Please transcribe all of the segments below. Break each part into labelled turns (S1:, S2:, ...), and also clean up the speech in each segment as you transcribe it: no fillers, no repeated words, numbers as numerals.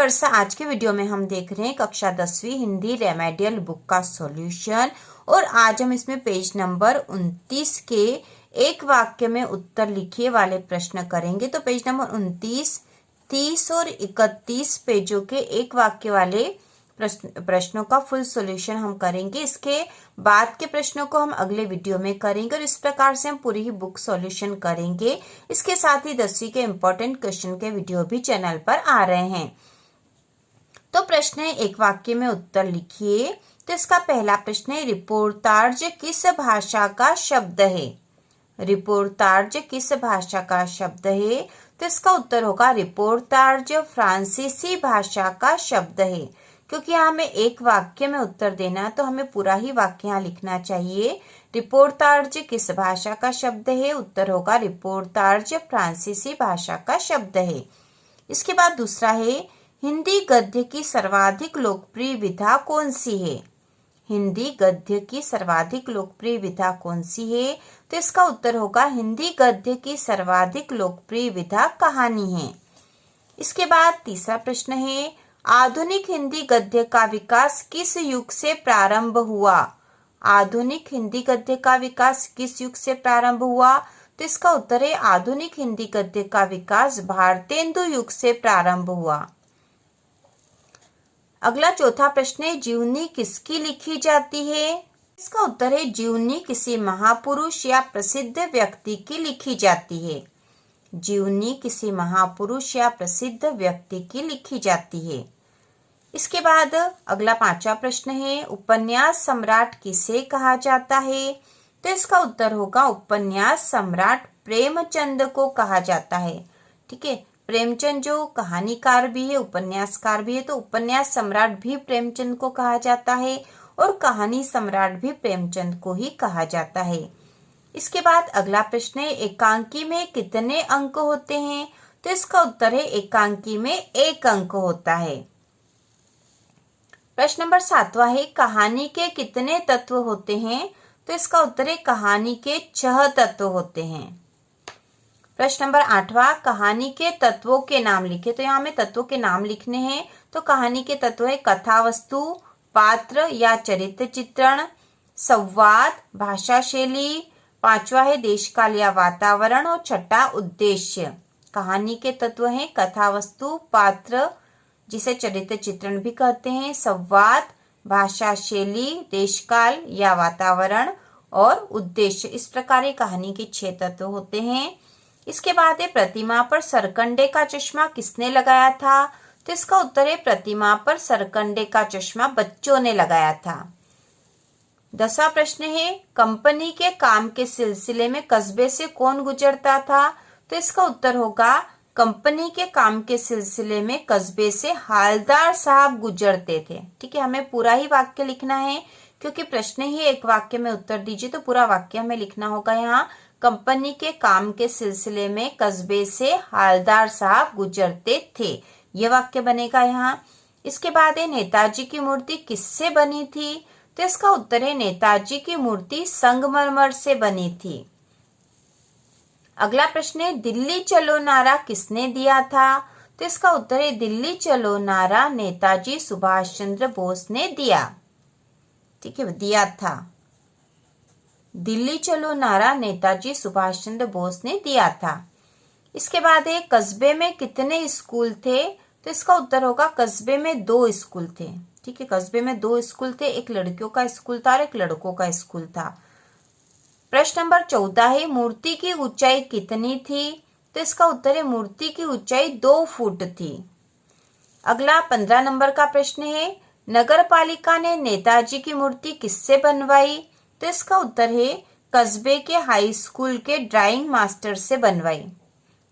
S1: Viewers, आज के video में हम देख रहे हैं कक्षा 10वीं हिंदी रेमेडियल बुक का सॉल्यूशन। और आज हम इसमें पेज नंबर 29 के एक वाक्य में उत्तर लिखिए वाले प्रश्न करेंगे। तो पेज नंबर 29, 30 और 31 पेजों के एक वाक्य वाले प्रश्नों का फुल सॉल्यूशन हम करेंगे। इसके बाद के प्रश्नों को हम अगले वीडियो में करेंगे और इस प्रकार से हम पूरी ही बुक सॉल्यूशन करेंगे। इसके साथ ही 10वीं के इम्पोर्टेंट क्वेश्चन के वीडियो भी चैनल पर आ रहे हैं। तो प्रश्न है, एक वाक्य में उत्तर लिखिए। तो इसका पहला प्रश्न है, रिपोर्टाज किस भाषा का शब्द है? रिपोर्टाज किस भाषा का शब्द है? तो इसका उत्तर होगा रिपोर्टाज फ्रांसीसी भाषा का शब्द है। क्योंकि यहाँ हमें एक वाक्य में उत्तर देना है तो हमें पूरा ही वाक्य यहाँ लिखना चाहिए। रिपोर्टाज किस भाषा का शब्द है? उत्तर होगा रिपोर्टाज फ्रांसीसी भाषा का शब्द है। इसके बाद दूसरा है, हिंदी गद्य की सर्वाधिक लोकप्रिय विधा कौन सी है? हिंदी गद्य की सर्वाधिक लोकप्रिय विधा कौन सी है? तो इसका उत्तर होगा हिंदी गद्य की सर्वाधिक लोकप्रिय विधा कहानी है। इसके बाद तीसरा प्रश्न है, आधुनिक हिंदी गद्य का विकास किस युग से प्रारंभ हुआ? आधुनिक हिंदी गद्य का विकास किस युग से प्रारंभ हुआ? तो इसका उत्तर है आधुनिक हिंदी गद्य का विकास भारतेंदु युग से प्रारंभ हुआ। अगला चौथा प्रश्न है, जीवनी किसकी लिखी जाती है? इसका उत्तर है जीवनी किसी महापुरुष या प्रसिद्ध व्यक्ति की लिखी जाती है। जीवनी किसी महापुरुष या प्रसिद्ध व्यक्ति की लिखी जाती है। इसके बाद अगला पांचवा प्रश्न है, उपन्यास सम्राट किसे कहा जाता है? तो इसका उत्तर होगा उपन्यास सम्राट प्रेमचंद को कहा जाता है। ठीक है, प्रेमचंद जो कहानीकार भी है, उपन्यासकार भी है, तो उपन्यास सम्राट भी प्रेमचंद को कहा जाता है और कहानी सम्राट भी प्रेमचंद को ही कहा जाता है। इसके बाद अगला प्रश्न है, एकांकी में कितने अंक होते हैं? तो इसका उत्तर है एकांकी में 1 अंक होता है। प्रश्न नंबर 7वां है, कहानी के कितने तत्व होते हैं? तो इसका उत्तर है कहानी के 6 तत्व होते हैं। प्रश्न नंबर 8वां, कहानी के तत्वों के नाम लिखे। तो यहाँ हमें तत्वों के नाम लिखने हैं। तो कहानी के तत्व है कथा वस्तु, पात्र या चरित्र चित्रण, संवाद, भाषा शैली। 5वां है देशकाल या वातावरण और 6ठा उद्देश्य। कहानी के तत्व हैं कथा वस्तु, पात्र जिसे चरित्र चित्रण भी कहते हैं, संवाद, भाषा शैली, देशकाल या वातावरण और उद्देश्य। इस प्रकार कहानी के 6 तत्व होते हैं। इसके बाद है, प्रतिमा पर सरकंडे का चश्मा किसने लगाया था? तो इसका उत्तर है प्रतिमा पर सरकंडे का चश्मा बच्चों ने लगाया था। 10वां प्रश्न है, कंपनी के काम के सिलसिले में कस्बे से कौन गुजरता था? तो इसका उत्तर होगा कंपनी के काम के सिलसिले में कस्बे से हालदार साहब गुजरते थे। ठीक है, हमें पूरा ही वाक्य लिखना है क्योंकि प्रश्न ही एक वाक्य में उत्तर दीजिए, तो पूरा वाक्य हमें लिखना होगा। यहाँ कंपनी के काम के सिलसिले में कस्बे से हालदार साहब गुजरते थे, ये वाक्य बनेगा यहाँ। इसके बाद है, नेताजी की मूर्ति किससे बनी थी? तो इसका उत्तर है नेताजी की मूर्ति संगमरमर से बनी थी। अगला प्रश्न है, दिल्ली चलो नारा किसने दिया था? तो इसका उत्तर है दिल्ली चलो नारा नेताजी सुभाष चंद्र बोस ने दिया। ठीक है, दिया था। दिल्ली चलो नारा नेताजी सुभाष चंद्र बोस ने दिया था। इसके बाद है, कस्बे में कितने स्कूल थे? तो इसका उत्तर होगा कस्बे में 2 स्कूल थे। ठीक है, कस्बे में 2 स्कूल थे, एक लड़कियों का स्कूल था और एक लड़कों का स्कूल था। प्रश्न नंबर 14 है, मूर्ति की ऊंचाई कितनी थी? तो इसका उत्तर है मूर्ति की ऊंचाई 2 फुट थी। अगला 15 नंबर का प्रश्न है, नगर पालिका ने नेताजी की मूर्ति किससे बनवाई? तो इसका उत्तर है कस्बे के हाई स्कूल के ड्राइंग मास्टर से बनवाई।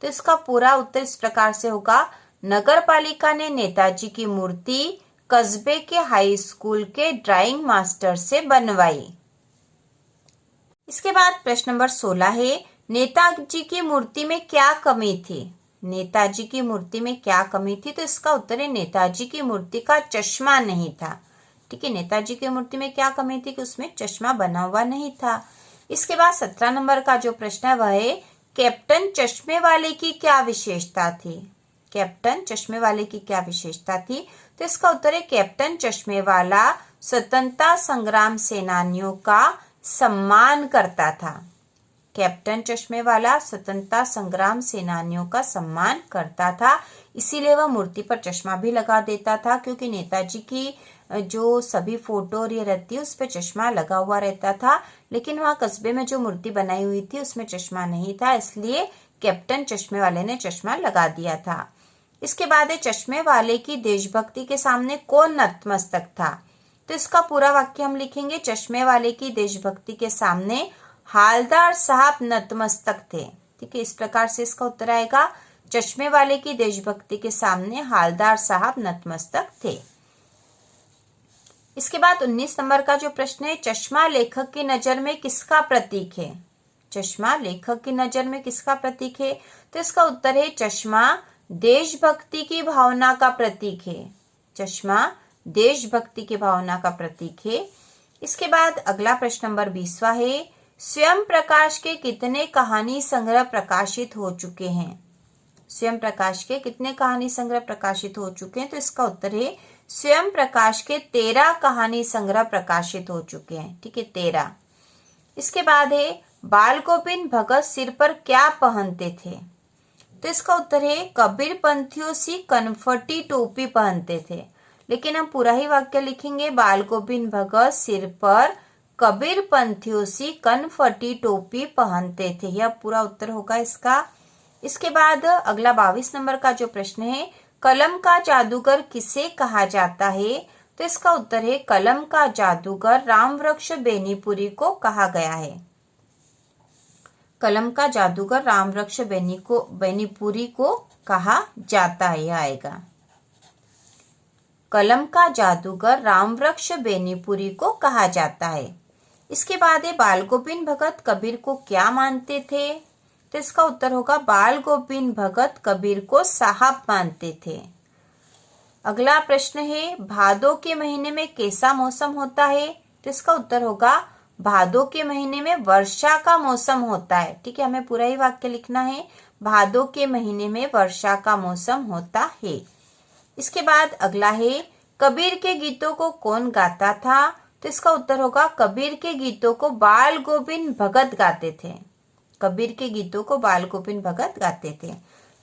S1: तो इसका पूरा उत्तर इस प्रकार से होगा, नगर पालिका ने नेताजी की मूर्ति कस्बे के हाई स्कूल के ड्राइंग मास्टर से बनवाई। इसके बाद प्रश्न नंबर 16 है, नेताजी की मूर्ति में क्या कमी थी? नेताजी की मूर्ति में क्या कमी थी? तो इसका उत्तर है नेताजी की मूर्ति का चश्मा नहीं था। ठीक है, नेताजी की मूर्ति में क्या कमी थी कि उसमें चश्मा बना हुआ नहीं था। इसके बाद 17 नंबर का जो प्रश्न है वह है, कैप्टन चश्मे वाले की क्या विशेषता थी? कैप्टन चश्मे वाले की क्या विशेषता थी? तो इसका उत्तर है कैप्टन चश्मे वाला स्वतंत्रता संग्राम सेनानियों का सम्मान करता था। कैप्टन चश्मे वाला स्वतंत्रता संग्राम सेनानियों का सम्मान करता था, इसीलिए वह मूर्ति पर चश्मा भी लगा देता था, क्योंकि नेताजी की जो सभी फोटो और ये रहती है उस पर चश्मा लगा हुआ रहता था, लेकिन वहाँ कस्बे में जो मूर्ति बनाई हुई थी उसमें चश्मा नहीं था, इसलिए कैप्टन चश्मे वाले ने चश्मा लगा दिया था। इसके बाद है चश्मे वाले की देशभक्ति के सामने कौन नतमस्तक था? तो इसका पूरा वाक्य हम लिखेंगे, चश्मे वाले की देशभक्ति के सामने हालदार साहब नतमस्तक थे। ठीक है, इस प्रकार से इसका उत्तर आएगा, चश्मे वाले की देशभक्ति के सामने हालदार साहब नतमस्तक थे। इसके बाद 19 नंबर का जो प्रश्न है, चश्मा लेखक की नजर में किसका प्रतीक है? चश्मा लेखक की नजर में किसका प्रतीक है? तो इसका उत्तर है चश्मा देशभक्ति की भावना का प्रतीक है। चश्मा देशभक्ति की भावना का प्रतीक है। इसके बाद अगला प्रश्न नंबर 20वां है, स्वयं प्रकाश के कितने कहानी संग्रह प्रकाशित हो चुके हैं? स्वयं प्रकाश के कितने कहानी संग्रह प्रकाशित हो चुके हैं? तो इसका उत्तर है स्वयं प्रकाश के 13 कहानी संग्रह प्रकाशित हो चुके हैं। ठीक है, 13। इसके बाद है बाल गोविंद भगत सिर पर क्या पहनते थे? तो इसका उत्तर है कबीर पंथियों सी कनफटी टोपी पहनते थे। लेकिन हम पूरा ही वाक्य लिखेंगे, बाल गोविंद भगत सिर पर कबीर पंथियों सी कनफटी टोपी पहनते थे। यह पूरा उत्तर होगा इसका। इसके बाद अगला 22 नंबर का जो प्रश्न है, कलम का जादूगर किसे कहा जाता है? तो इसका उत्तर है कलम का जादूगर रामवृक्ष बेनीपुरी को कहा गया है। कलम का जादूगर रामवृक्ष बेनीपुरी को कहा जाता है, यह आएगा। कलम का जादूगर रामवृक्ष बेनीपुरी को कहा जाता है। इसके बाद है बाल गोविंद भगत कबीर को क्या मानते थे? तो इसका उत्तर होगा बाल गोविंद भगत कबीर को साहब मानते थे। अगला प्रश्न है भादों के महीने में कैसा मौसम होता है? तो इसका उत्तर होगा भादों के महीने में वर्षा का मौसम होता है। ठीक है, हमें पूरा ही वाक्य लिखना है, भादों के महीने में वर्षा का मौसम होता है। इसके बाद अगला है कबीर के गीतों को कौन गाता था? तो इसका उत्तर होगा कबीर के गीतों को बाल गोविंद भगत गाते थे। कबीर के गीतों को बाल गोविंद भगत गाते थे।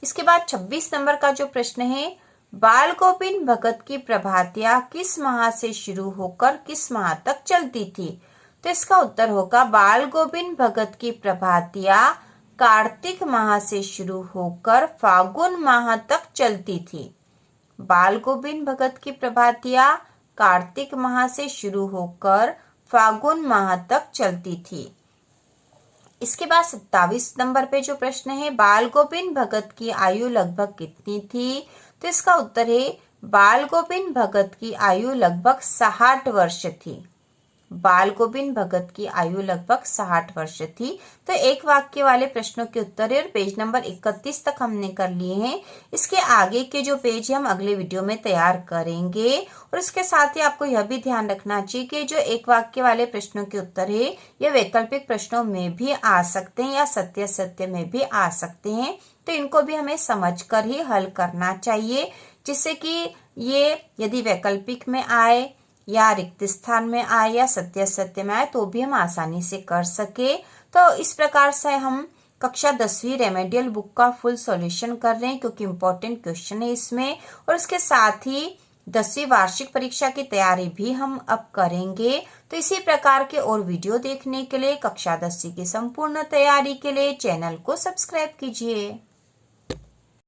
S1: इसके बाद 26 नंबर का जो प्रश्न है, बाल गोविंद भगत की प्रभातियां किस माह से शुरू होकर किस माह तक चलती थी? तो इसका उत्तर होगा बाल गोविंद भगत की प्रभातियां कार्तिक माह से शुरू होकर फागुन माह तक चलती थी। बाल गोविंद भगत की प्रभातियां कार्तिक माह से शुरू होकर फागुन माह तक चलती थी। इसके बाद 27 नंबर पे जो प्रश्न है, बाल गोविंद भगत की आयु लगभग कितनी थी? तो इसका उत्तर है बाल गोविंद भगत की आयु लगभग 60 वर्ष थी। बाल गोविंद भगत की आयु लगभग 60 वर्ष थी। तो एक वाक्य वाले प्रश्नों के उत्तर और पेज नंबर 31 तक हमने कर लिए हैं। इसके आगे के जो पेज है हम अगले वीडियो में तैयार करेंगे। और इसके साथ ही आपको यह भी ध्यान रखना चाहिए कि जो एक वाक्य वाले प्रश्नों के उत्तर है ये वैकल्पिक प्रश्नों में भी आ सकते हैं या सत्य सत्य में भी आ सकते हैं, तो इनको भी हमें समझकर ही हल करना चाहिए, जिससे कि ये यदि वैकल्पिक में आए या रिक्त स्थान में आए या सत्य सत्य में आए तो भी हम आसानी से कर सके। तो इस प्रकार से हम कक्षा 10वीं रेमेडियल बुक का फुल सॉल्यूशन कर रहे हैं, क्योंकि इम्पोर्टेंट क्वेश्चन है इसमें। और इसके साथ ही 10वीं वार्षिक परीक्षा की तैयारी भी हम अब करेंगे। तो इसी प्रकार के और वीडियो देखने के लिए, कक्षा 10वीं की संपूर्ण तैयारी के लिए चैनल को सब्सक्राइब कीजिए।